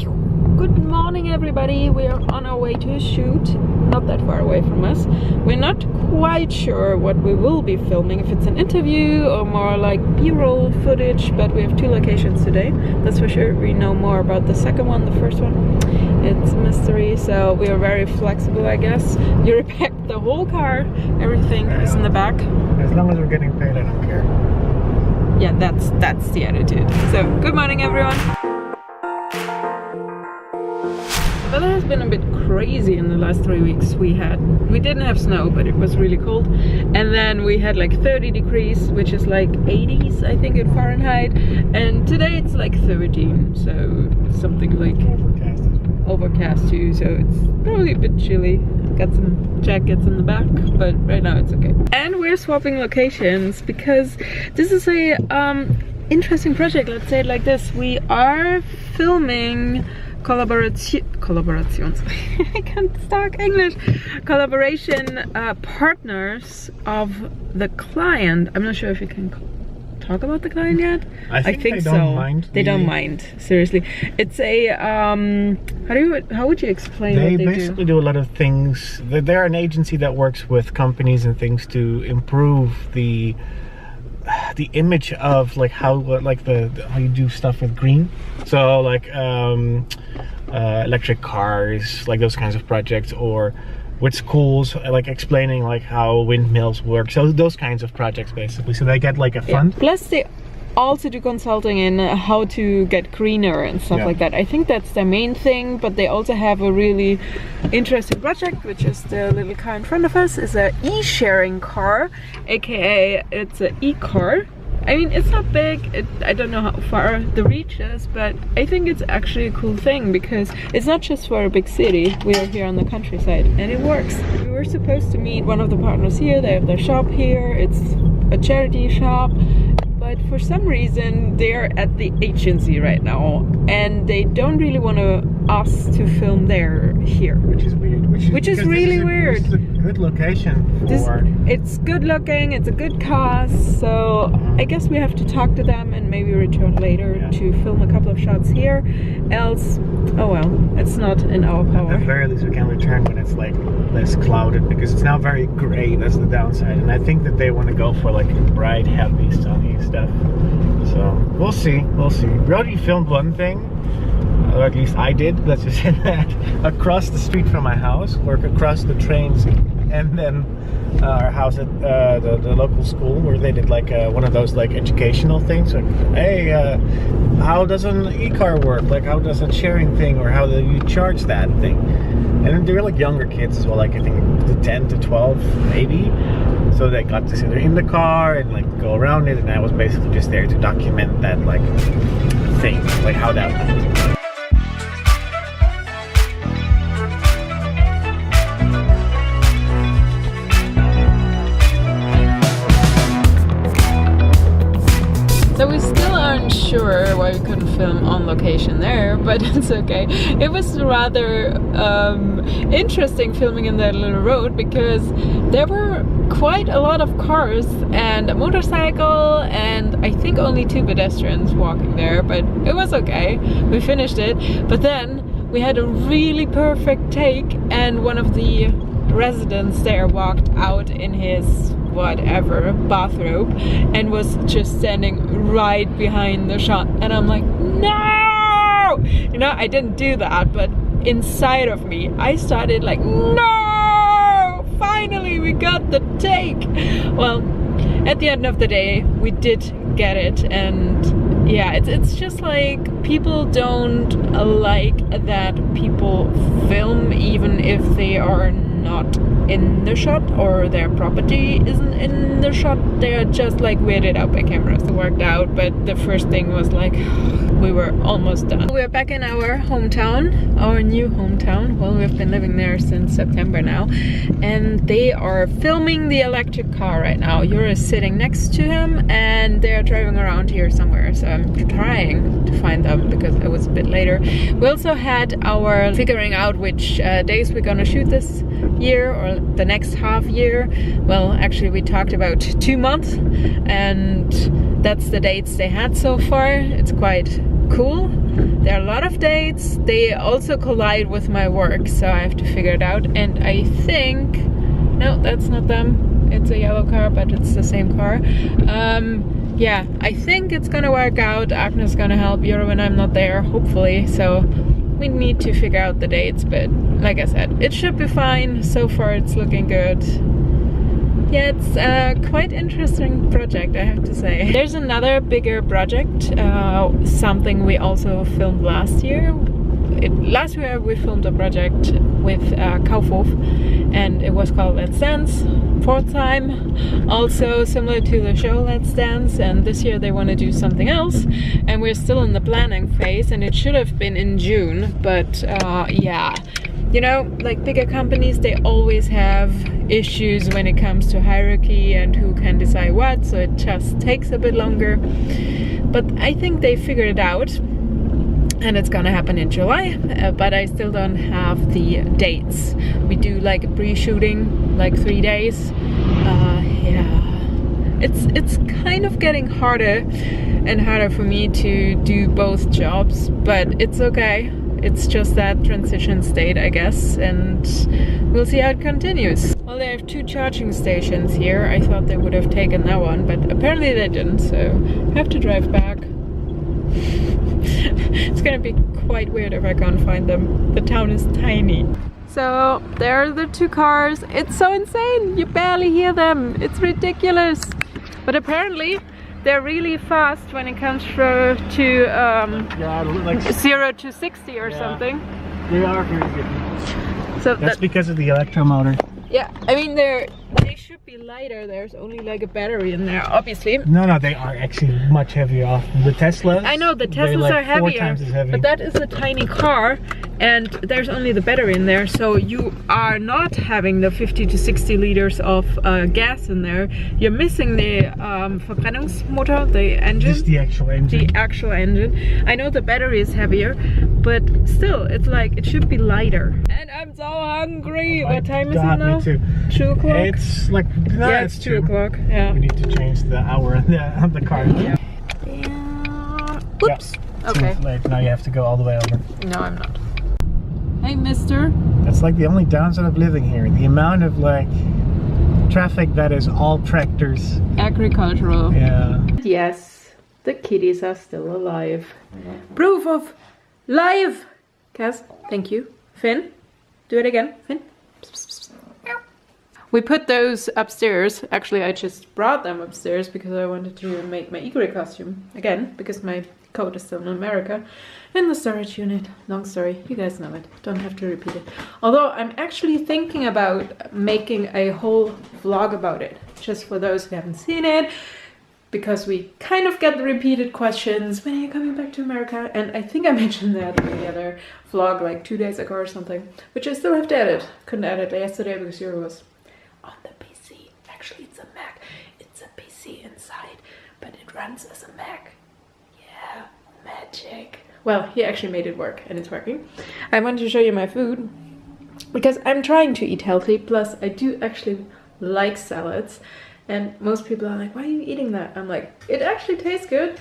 Good morning everybody, we are on our way to a shoot, not that far away from us. We're not quite sure what we will be filming, if it's an interview or more like b-roll footage, but we have two locations today, that's for sure. We know more about the second one, the first one, it's a mystery, so we are very flexible I guess. You repacked the whole car, everything is in the back. As long as we're getting paid, I don't care. Yeah, that's the attitude. So, good morning everyone. The weather has been a bit crazy in the last 3 weeks. We didn't have snow, but it was really cold. And then we had like 30 degrees, which is like 80s, I think, in Fahrenheit. And today it's like 13, so it's something like overcast too. So it's probably a bit chilly. Got some jackets in the back, but right now it's okay. And we're swapping locations because this is a interesting project. Let's say it like this: we are filming collaborations. I can't talk English. Collaboration partners of the client. I'm not sure if you can talk about the client yet. I think they so. Don't mind. They don't mind. Seriously, it's a how would you explain? They what they basically do a lot of things. They're an agency that works with companies and things to improve the image of like how you do stuff with green. So like electric cars, like those kinds of projects, or with schools, like explaining like how windmills work. So those kinds of projects basically. So they get like a fund. Yeah. Plus they also do consulting in how to get greener and stuff like that. I think that's their main thing, but they also have a really interesting project, which is the little car in front of us. Is a e-sharing car, aka it's an e-car. I mean, it's not big, I don't know how far the reach is, but I think it's actually a cool thing because it's not just for a big city. We are here on the countryside and it works. We were supposed to meet one of the partners here. They have their shop here. It's a charity shop. But for some reason they're at the agency right now and they don't really want us to film here. Which is weird. Which is really weird. It's a good location for... It's good looking, it's a good cause, so I guess we have to talk to them and maybe return later to film a couple of shots here. Else, oh well, it's not in our power. At the very least we can return when it's like less clouded, because it's now very gray. That's the downside, and I think that they want to go for like bright, heavy, sunny stuff. So we'll see. We already filmed one thing, or at least I did, let's just say that, across the street from my house, or across the trains, and then our house at the local school, where they did like one of those like educational things, like, hey, how does an e-car work? Like, how does a sharing thing, or how do you charge that thing? And they were like younger kids as well, like I think the 10 to 12 maybe. So they got to sit in the car and like go around it, and I was basically just there to document that like thing, like how that went. So we still aren't sure why we couldn't film on location there, but it's okay. It was rather interesting filming in that little road because there were quite a lot of cars and a motorcycle, and I think only 2 pedestrians walking there, but it was okay. We finished it, but then we had a really perfect take, and one of the residents there walked out in his whatever bathrobe and was just standing right behind the shot, and I'm like, no, you know, I didn't do that, but inside of me I started like, no, finally we got the take. Well, at the end of the day we did get it, and yeah, it's just like people don't like that people film even if they are not in the shot or their property isn't in the shot. They're just like weirded out by cameras. It worked out, but the first thing was like we were almost done. We're back in our hometown, our new hometown. Well, we've been living there since September now, and they are filming the electric car right now. Jurre is sitting next to him and they're driving around here somewhere, so I'm trying to find them because it was a bit later. We also had our figuring out which days we're gonna shoot this year or the next half year. Well, actually we talked about 2 months, and that's the dates they had so far. It's quite cool. There are a lot of dates. They also collide with my work, so I have to figure it out. And I think, no, that's not them. It's a yellow car, but it's the same car. Yeah, I think it's gonna work out. Agnes is gonna help Jurre when I'm not there, hopefully. So we need to figure out the dates, but like I said, it should be fine. So far it's looking good. Yeah, it's a quite interesting project, I have to say. There's another bigger project, something we also filmed last year. Last year we filmed a project with Kaufhof, and it was called Let's Dance, 4th time. Also similar to the show Let's Dance, and this year they want to do something else. And we're still in the planning phase, and it should have been in June, but yeah. You know, like bigger companies, they always have issues when it comes to hierarchy and who can decide what, so it just takes a bit longer. But I think they figured it out, and it's gonna happen in July, but I still don't have the dates. We do like a pre-shooting, like 3 days. Yeah, it's kind of getting harder and harder for me to do both jobs, but it's okay. It's just that transition state, I guess, and we'll see how it continues. Well, they have 2 charging stations here. I thought they would have taken that one, but apparently they didn't, so I have to drive back. It's gonna be quite weird if I can't find them. The town is tiny. So there are the 2 cars. It's so insane. You barely hear them. It's ridiculous. But apparently they're really fast when it comes to Yeah, like 0 to 60 or something. They are very good. So that's because of the electromotor. Yeah, I mean they should be lighter. There's only like a battery in there, obviously. No, they are actually much heavier. The Teslas. I know the Teslas like are heavier, 4 times as heavy. but that is a tiny car, and there's only the battery in there, so you are not having the 50 to 60 liters of gas in there. You're missing the Verbrennungsmotor, the engine. Just the actual engine. The actual engine. I know the battery is heavier, but still, it's like it should be lighter. And I'm so hungry. Oh, what time is it God, now? me too. 2 o'clock. It's like yeah, it's 2 o'clock. Yeah. We need to change the hour on the car. Yeah. Oops. Yeah, okay. Late. Now you have to go all the way over. No, I'm not. Hey, mister. That's like the only downside of living here. The amount of like traffic that is all tractors. Agricultural. Yeah. Yes, the kitties are still alive. Proof of life. Cass, thank you. Finn, do it again. Finn. We put those upstairs. Actually, I just brought them upstairs because I wanted to make my Igor costume again, because my coat is still in America in the storage unit. Long story, you guys know it, don't have to repeat it. Although I'm actually thinking about making a whole vlog about it, just for those who haven't seen it, because we kind of get the repeated questions, when are you coming back to America? And I think I mentioned that in the other vlog like 2 days ago or something, which I still have to edit. Couldn't edit it yesterday because Jurre was on the PC. Actually, it's a Mac. It's a PC inside, but it runs as a Mac. Yeah, magic. Well, he actually made it work, and it's working. I want to show you my food because I'm trying to eat healthy. Plus, I do actually like salads, and most people are like, "Why are you eating that?" I'm like, it actually tastes good.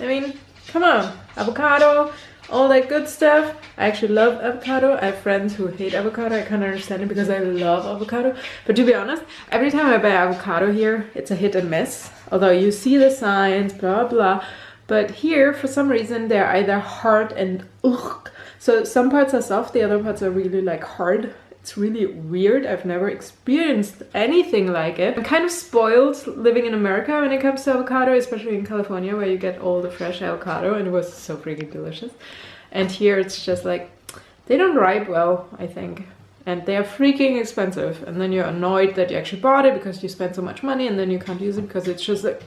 I mean, come on, avocado. All that good stuff. I actually love avocado. I have friends who hate avocado. I can't understand it because I love avocado. But to be honest, every time I buy avocado here, it's a hit and miss. Although you see the signs, blah, blah. But here, for some reason, they're either hard and ugh. So some parts are soft, the other parts are really like hard. It's really weird. I've never experienced anything like it. I'm kind of spoiled living in America when it comes to avocado, especially in California where you get all the fresh avocado, and it was so freaking delicious. And here it's just like, they don't ripe well, I think. And they are freaking expensive. And then you're annoyed that you actually bought it because you spent so much money, and then you can't use it because it's just like...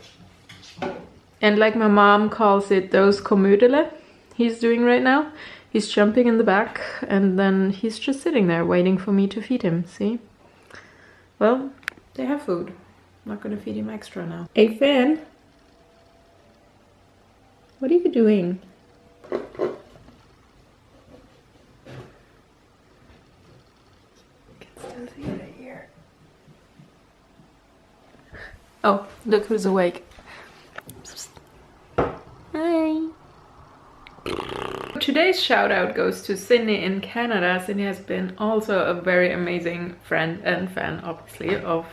And like my mom calls it, those komödele he's doing right now. He's jumping in the back, and then he's just sitting there waiting for me to feed him, see? Well, they have food. I'm not gonna feed him extra now. Hey, Finn! What are you doing? You can still see it here. Oh, look who's awake. Hi! today's shout out goes to Sydney in Canada. Sydney has been also a very amazing friend and fan, obviously, of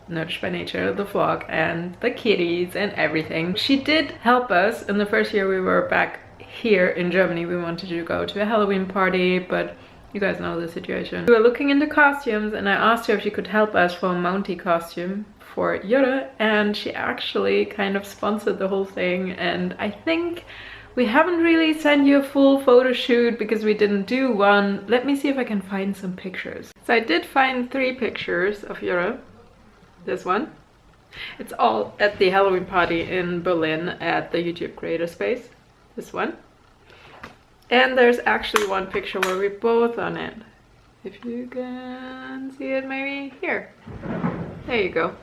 NerdishByNature, the vlog, and the kitties and everything. She did help us in the first year we were back here in Germany. We wanted to go to a Halloween party, but you guys know the situation. We were looking into costumes and I asked her if she could help us for a Mountie costume for Jurre, and she actually kind of sponsored the whole thing. And I think we haven't really sent you a full photo shoot because we didn't do one. Let me see if I can find some pictures. So I did find 3 pictures of Jurre. This one. It's all at the Halloween party in Berlin at the YouTube Creator Space. This one. And there's actually one picture where we're both on it. If you can see it, maybe here. There you go.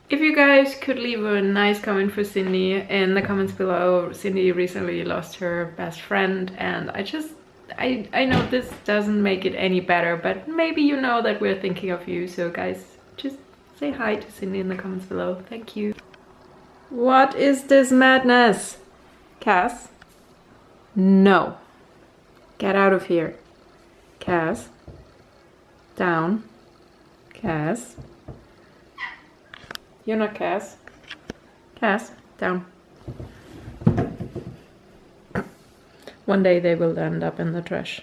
If you guys could leave a nice comment for Cindy in the comments below. Cindy recently lost her best friend, and I know this doesn't make it any better, but maybe you know that we're thinking of you. So guys, just say hi to Cindy in the comments below. Thank you. What is this madness? Cass? No. Get out of here. Cass. Down. Cass. You're not Cass. Cass, down. One day they will end up in the trash.